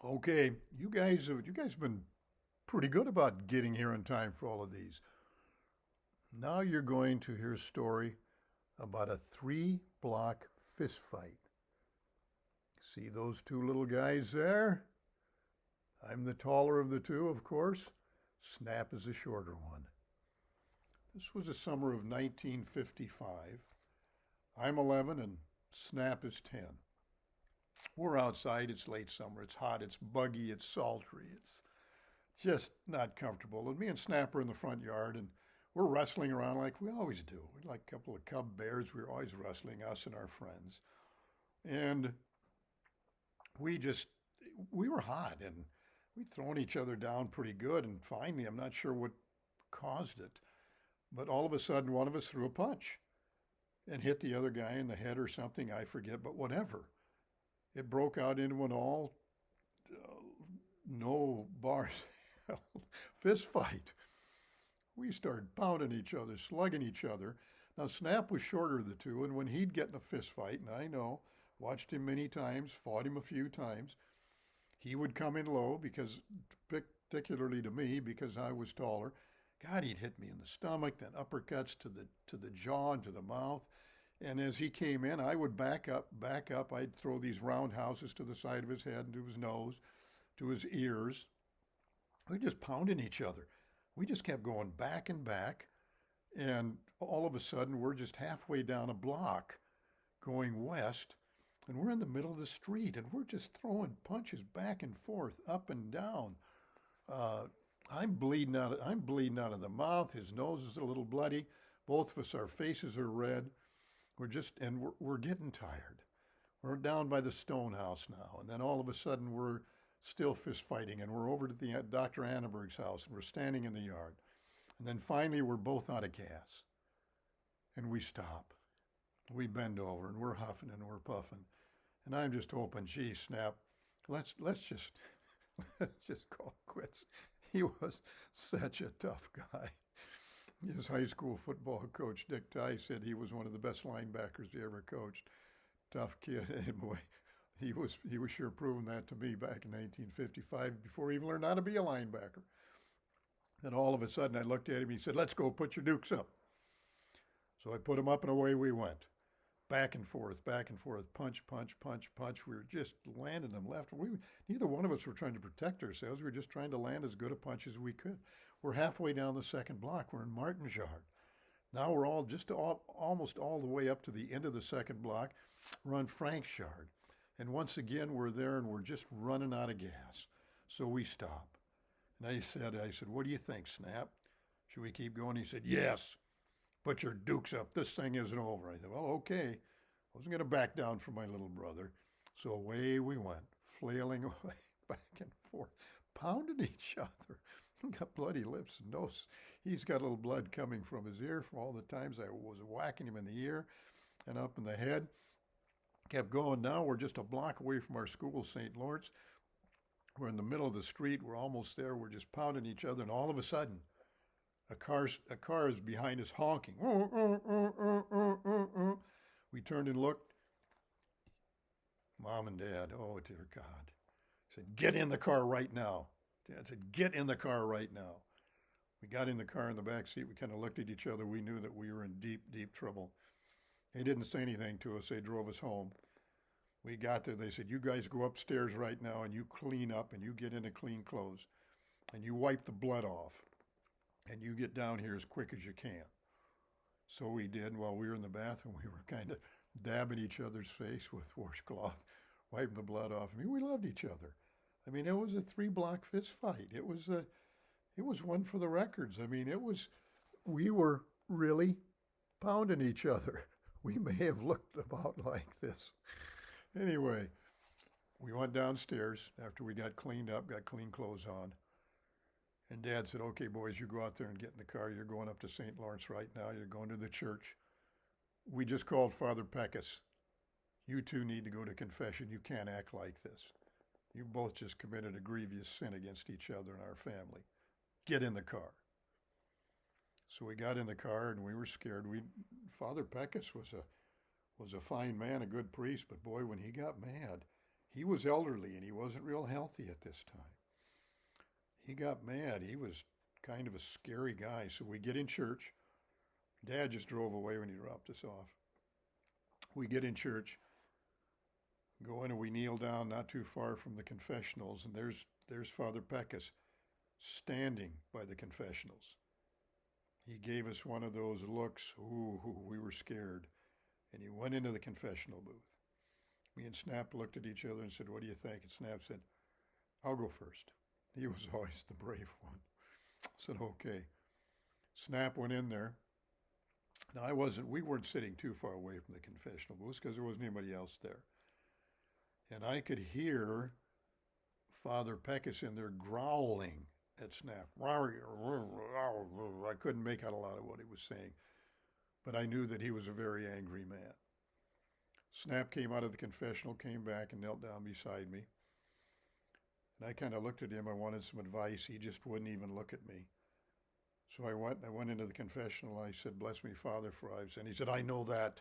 Okay, you guys have been pretty good about getting here in time for all of these. Now you're going to hear a story about a three-block fist fight. See those two little guys there? I'm the taller of the two, of course. Snap is the shorter one. This was the summer of 1955. I'm 11 and Snap is 10. We're outside. It's late summer. It's hot. It's buggy. It's sultry. It's just not comfortable. And me and Snap are in the front yard, and we're wrestling around like we always do. We're like a couple of cub bears. We were always wrestling, us and our friends. And we just, we were hot, and we'd thrown each other down pretty good. And finally, I'm not sure what caused it, but all of a sudden, one of us threw a punch and hit the other guy in the head or something. I forget, but whatever. It broke out into an all uh, no bars fist fight. We started pounding each other, slugging each other. Now, Snap was shorter of the two, and when he'd get in a fist fight, and I know, watched him many times, fought him a few times, he would come in low because, particularly to me, because I was taller. God, he'd hit me in the stomach, then uppercuts to the jaw and to the mouth. And as he came in, I would back up. I'd throw these roundhouses to the side of his head and to his nose, to his ears. We just pounding each other. We just kept going back and back. And all of a sudden, we're just halfway down a block going west. And we're in the middle of the street. And we're just throwing punches back and forth, up and down. Uh, I'm bleeding out of the mouth. His nose is a little bloody. Both of us, our faces are red. We're getting tired. We're down by the stone house now, and then all of a sudden we're still fist fighting, and we're over to the Dr. Annenberg's house, and we're standing in the yard, and then finally we're both out of gas, and we stop. We bend over, and we're huffing and we're puffing, and I'm just hoping, gee, Snap, let's just let's just call it quits. He was such a tough guy. His high school football coach, Dick Ty, said he was one of the best linebackers he ever coached. Tough kid, and boy, he was sure proving that to me back in 1955 before he even learned how to be a linebacker. Then all of a sudden, I looked at him. He said, "Let's go. Put your dukes up." So I put him up, and away we went. Back and forth, punch, punch, punch, punch. We were just landing them left. Neither one of us were trying to protect ourselves. We were just trying to land as good a punch as we could. We're halfway down the second block. We're in Martin's yard. Now we're almost all the way up to the end of the second block. We're on Frank's yard. And once again, we're there and we're just running out of gas. So we stop. And I said, "What do you think, Snap? Should we keep going?" He said, "Yes. Put your dukes up. This thing isn't over." I said, "Well, okay." I wasn't going to back down from my little brother. So away we went, flailing away, back and forth, pounding each other. Got bloody lips and nose. He's got a little blood coming from his ear from all the times I was whacking him in the ear and up in the head. Kept going. Now we're just a block away from our school, St. Lawrence. We're in the middle of the street. We're almost there. We're just pounding each other. And all of a sudden, a car is behind us honking. We turned and looked. Mom and Dad, oh dear God, said, "Get in the car right now." Dad said, "Get in the car right now." We got in the car in the back seat. We kind of looked at each other. We knew that we were in deep, deep trouble. They didn't say anything to us. They drove us home. We got there. They said, "You guys go upstairs right now and you clean up and you get into clean clothes and you wipe the blood off and you get down here as quick as you can." So we did. While we were in the bathroom, we were kind of dabbing each other's face with washcloth, wiping the blood off. I mean, we loved each other. I mean, it was a three-block fist fight. It was one for the records. I mean, we were really pounding each other. We may have looked about like this. Anyway, we went downstairs after we got cleaned up, got clean clothes on. And Dad said, "Okay, boys, you go out there and get in the car. You're going up to St. Lawrence right now. You're going to the church. We just called Father Peckus. You two need to go to confession. You can't act like this. You both just committed a grievous sin against each other and our family. Get in the car." So we got in the car and we were scared. Father Peckus was a fine man, a good priest, but boy, when he got mad, He was elderly and he wasn't real healthy at this time. He got mad. He was kind of a scary guy. So we get in church. Dad just drove away when he dropped us off. We get in church, go in and we kneel down not too far from the confessionals, and there's Father Peckus standing by the confessionals. He gave us one of those looks. Ooh, we were scared. And he went into the confessional booth. Me and Snap looked at each other and said, "What do you think?" And Snap said, "I'll go first." He was always the brave one. I said, "Okay." Snap went in there. Now we weren't sitting too far away from the confessional booth because there wasn't anybody else there. And I could hear Father Peckus in there growling at Snap. I couldn't make out a lot of what he was saying, but I knew that he was a very angry man. Snap came out of the confessional, came back and knelt down beside me. And I kind of looked at him. I wanted some advice. He just wouldn't even look at me. So I went into the confessional. I said, "Bless me, Father, for I've sinned." He said, "I know that.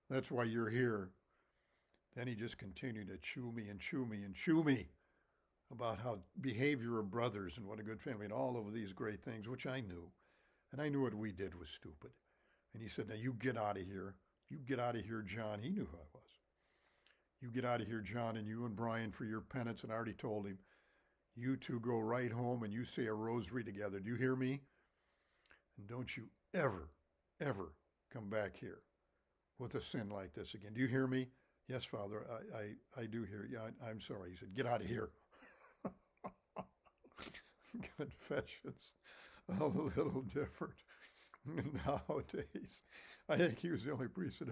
That's why you're here." Then he just continued to chew me and chew me and chew me about how behavior of brothers and what a good family and all of these great things, which I knew. And I knew what we did was stupid. And he said, "Now you get out of here. You get out of here, John." He knew who I was. "You get out of here, John, and you and Brian for your penance." And I already told him, "You two go right home and you say a rosary together. Do you hear me? And don't you ever, ever come back here with a sin like this again. Do you hear me?" "Yes, Father, I do hear you. I'm sorry." He said, "Get out of here." Confessions a little different nowadays. I think he was the only priest that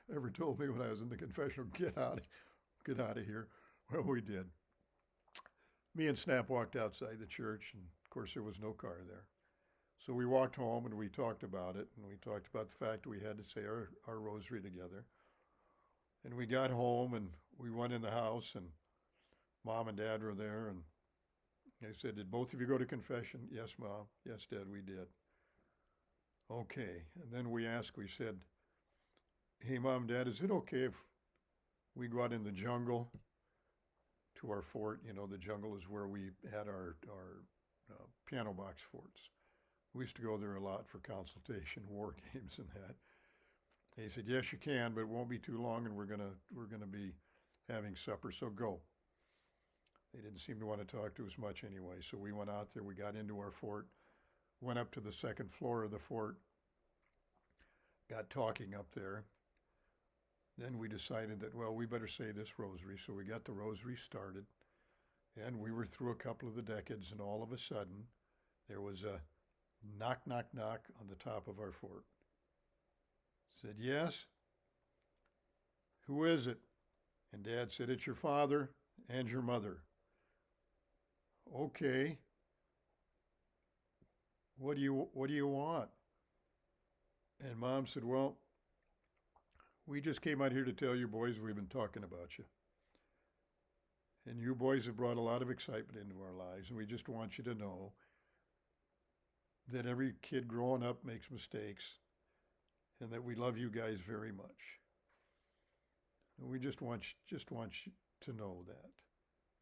ever told me when I was in the confessional, get out of here. Well, we did. Me and Snap walked outside the church, and of course there was no car there. So we walked home and we talked about it, and we talked about the fact we had to say our rosary together. And we got home and we went in the house, and Mom and Dad were there, and they said, "Did both of you go to confession?" "Yes, Mom." "Yes, Dad, we did." "Okay." And then we said, "Hey, Mom, Dad, is it okay if we go out in the jungle to our fort?" You know, the jungle is where we had our piano box forts. We used to go there a lot for consultation, war games and that. And he said, "Yes, you can, but it won't be too long, and we're gonna be having supper, so go." They didn't seem to want to talk to us much anyway, so we went out there. We got into our fort, went up to the second floor of the fort, got talking up there. Then we decided that, well, we better say this rosary. So we got the rosary started, and we were through a couple of the decades, and all of a sudden, there was a knock, knock, knock on the top of our fort. Said, "Yes?" "Who is it?" And Dad said, "It's your father and your mother." "Okay. What do you want?" And Mom said, "Well, we just came out here to tell you boys we've been talking about you. And you boys have brought a lot of excitement into our lives, and we just want you to know that every kid growing up makes mistakes, and that we love you guys very much. And we just want you to know that,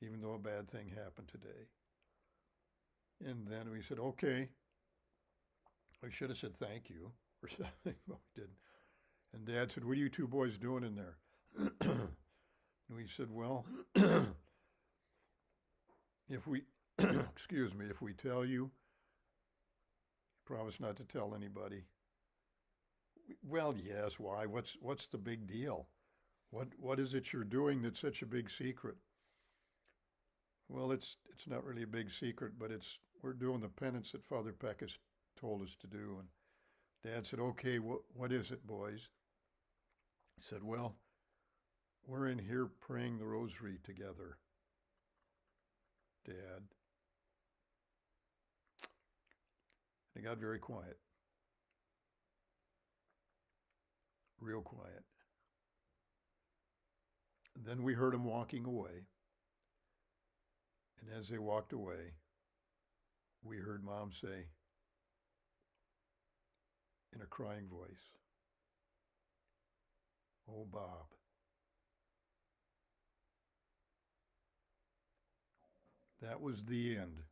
even though a bad thing happened today." And then we said, "Okay." We should have said thank you or something, but we didn't. And Dad said, "What are you two boys doing in there?" And we said, "Well, if we, if we tell you, promise not to tell anybody." "Well, yes, why? What's the big deal? What is it you're doing that's such a big secret?" "Well, it's not really a big secret, but we're doing the penance that Father Peckus told us to do." And Dad said, "Okay, what is it, boys?" He said, "Well, we're in here praying the rosary together, Dad." And it got very quiet. Real quiet. And then we heard them walking away. And as they walked away, we heard Mom say in a crying voice, "Oh, Bob, that was the end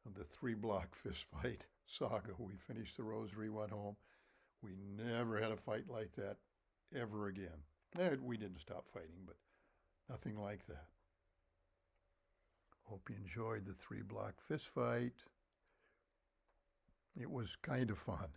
of the 3-block fist fight saga. We finished the rosary, went home. We never had a fight like that ever again. We didn't stop fighting, but nothing like that. Hope you enjoyed the 3-block fist fight. It was kind of fun.